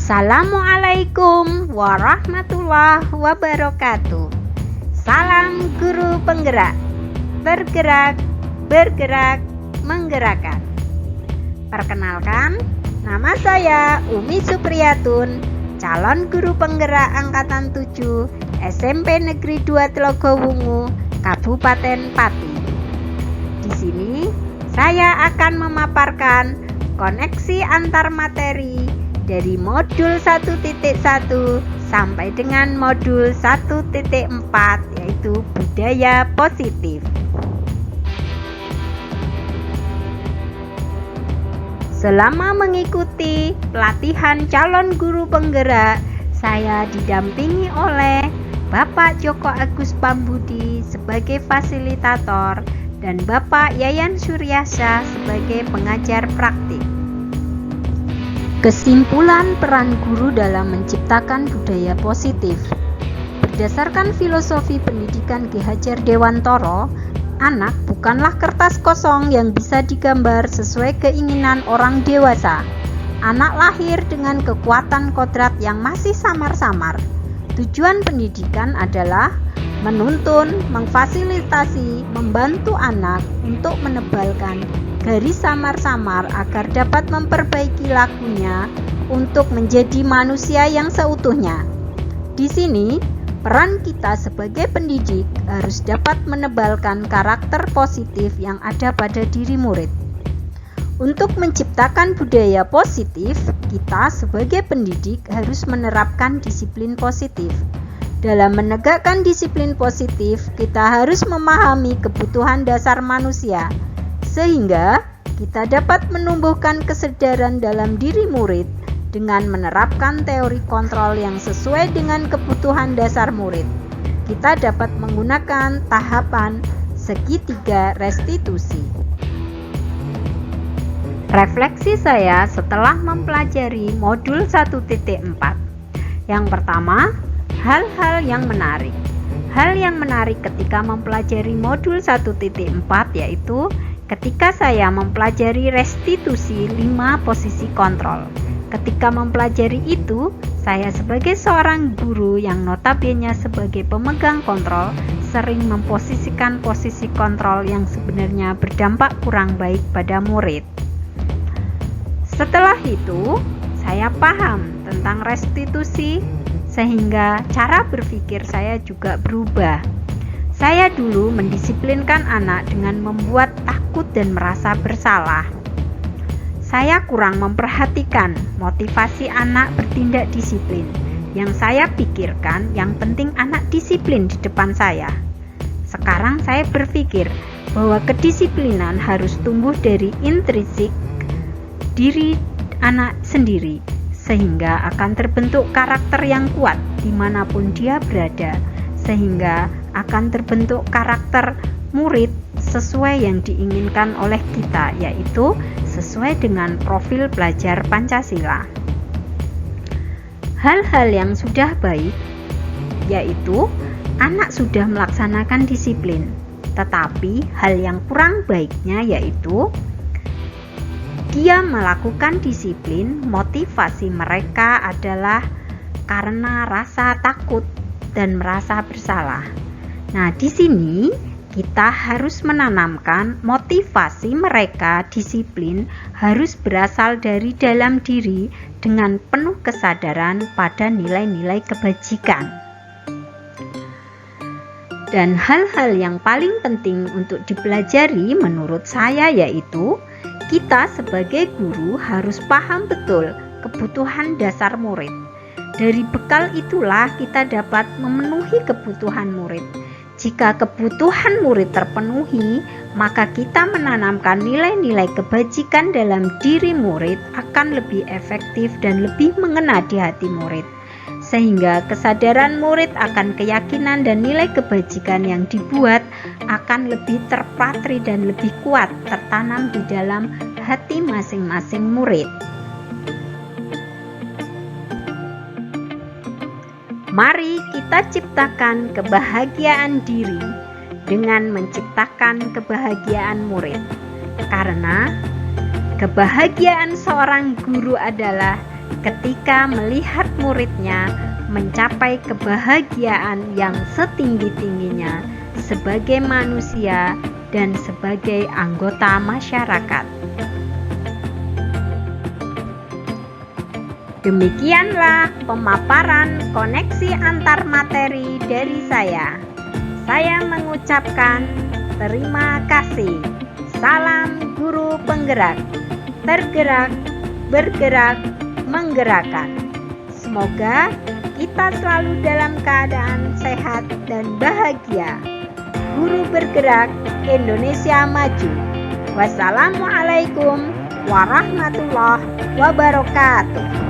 Assalamualaikum warahmatullahi wabarakatuh. Salam guru penggerak, bergerak, bergerak, menggerakkan. Perkenalkan, nama saya Umi Supriyatun, calon guru penggerak angkatan 7 SMP Negeri 2 Telogowungu, Kabupaten Pati. Di sini saya akan memaparkan koneksi antar materi dari modul 1.1 sampai dengan modul 1.4, yaitu budaya positif. Selama mengikuti pelatihan calon guru penggerak, saya didampingi oleh Bapak Joko Agus Pambudi sebagai fasilitator dan Bapak Yayan Suryasa sebagai pengajar praktik. Kesimpulan peran guru dalam menciptakan budaya positif. Berdasarkan filosofi pendidikan Ki Hajar Dewantoro, anak bukanlah kertas kosong yang bisa digambar sesuai keinginan orang dewasa. Anak lahir dengan kekuatan kodrat yang masih samar-samar. Tujuan pendidikan adalah menuntun, memfasilitasi, membantu anak untuk menebalkan garis samar-samar agar dapat memperbaiki lakunya untuk menjadi manusia yang seutuhnya. Di sini, peran kita sebagai pendidik harus dapat menebalkan karakter positif yang ada pada diri murid. Untuk menciptakan budaya positif, kita sebagai pendidik harus menerapkan disiplin positif. Dalam menegakkan disiplin positif, kita harus memahami kebutuhan dasar manusia, sehingga kita dapat menumbuhkan kesadaran dalam diri murid dengan menerapkan teori kontrol yang sesuai dengan kebutuhan dasar murid. Kita dapat menggunakan tahapan segitiga restitusi. Refleksi saya setelah mempelajari modul 1.4. Yang pertama, hal-hal yang menarik. Hal yang menarik ketika mempelajari modul 1.4 yaitu ketika saya mempelajari restitusi 5 posisi kontrol. Ketika mempelajari itu, saya sebagai seorang guru yang notabene sebagai pemegang kontrol sering memposisikan posisi kontrol yang sebenarnya berdampak kurang baik pada murid. Setelah itu, saya paham tentang restitusi sehingga cara berpikir saya juga berubah. Saya dulu mendisiplinkan anak dengan membuat takut dan merasa bersalah. Saya kurang memperhatikan motivasi anak bertindak disiplin. Yang saya pikirkan, yang penting anak disiplin di depan saya. Sekarang saya berpikir bahwa kedisiplinan harus tumbuh dari intrinsik diri anak sendiri, sehingga akan terbentuk karakter yang kuat dimanapun dia berada, sehingga akan terbentuk karakter murid sesuai yang diinginkan oleh kita, yaitu sesuai dengan profil belajar Pancasila. Hal-hal yang sudah baik yaitu anak sudah melaksanakan disiplin, tetapi hal yang kurang baiknya yaitu dia melakukan disiplin, motivasi mereka adalah karena rasa takut dan merasa bersalah. Nah, di sini kita harus menanamkan motivasi mereka disiplin harus berasal dari dalam diri dengan penuh kesadaran pada nilai-nilai kebajikan. Dan hal-hal yang paling penting untuk dipelajari menurut saya yaitu kita sebagai guru harus paham betul kebutuhan dasar murid. Dari bekal itulah kita dapat memenuhi kebutuhan murid. Jika kebutuhan murid terpenuhi, maka kita menanamkan nilai-nilai kebajikan dalam diri murid akan lebih efektif dan lebih mengena di hati murid. Sehingga kesadaran murid akan keyakinan dan nilai kebajikan yang dibuat akan lebih terpatri dan lebih kuat tertanam di dalam hati masing-masing murid. Mari kita ciptakan kebahagiaan diri dengan menciptakan kebahagiaan murid. Karena kebahagiaan seorang guru adalah ketika melihat muridnya mencapai kebahagiaan yang setinggi-tingginya sebagai manusia dan sebagai anggota masyarakat. Demikianlah pemaparan koneksi antar materi dari saya. Saya mengucapkan terima kasih. Salam guru penggerak, tergerak, bergerak, menggerakkan. Semoga kita selalu dalam keadaan sehat dan bahagia. Guru bergerak, Indonesia maju. Wassalamualaikum warahmatullahi wabarakatuh.